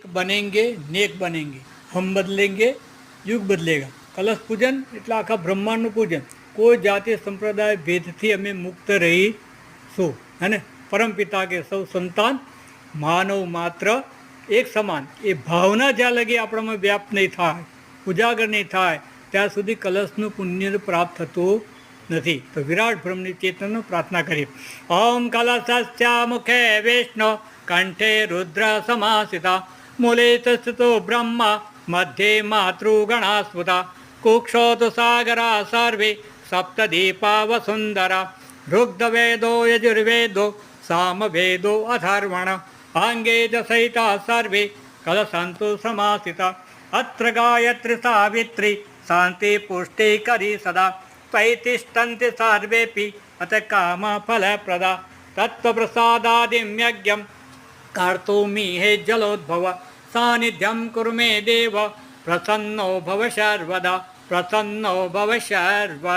बनेंगे नेक बनेंगे, हम बदलेंगे युग बदलेगा. કલશ પૂજન એટલે આખા બ્રહ્માંડનું પૂજન. કોઈ જાતિ સંપ્રદાય ભેદથી અમે મુક્ત રહીશું. અને પરમપિતા કે સૌ સંતાન માનવ માત્ર એક સમાન. એ ભાવના જ્યાં લગી આપણામાં વ્યાપ્ત નહીં થાય, ઉજાગર નહીં થાય, ત્યાં સુધી કલશનું પુણ્ય પ્રાપ્ત થતું નથી. તો વિરાટ બ્રહ્મની ચેતનનો પ્રાર્થના કરીએ. ઓમ કલશસ્યા મુખે વિષ્ણુ કંઠે રુદ્ર સમાસિતા મૂલે તસ્થિતો બ્રહ્મા મધ્યે માતૃગણા સ્મૃતા કુક્ષોતુ સાગરા સર્વે સપ્તદીપા વસુંધરા ઋગ્વેદો યજુર્વેદો સામવેદો અથર્વણ અંગે ચ સહિતા સર્વે કલશંતુ સમાસિતા અત્ર ગાયત્રી સાવિત્રી શાંતિ પુષ્ટિ કરી સદા ત્વયि તિષ્ઠન્તિ સર્વેપી અત કામ ફલપ્રદા તત્વપ્રસાદાદિં યજ્ઞં કર્તુમિહ જલોદ્ભવ સાનિધ્યં કુરુ મે દેવ પ્રસન્નો ભવ સર્વદા પ્રસન્નો ભવ સર્વદા.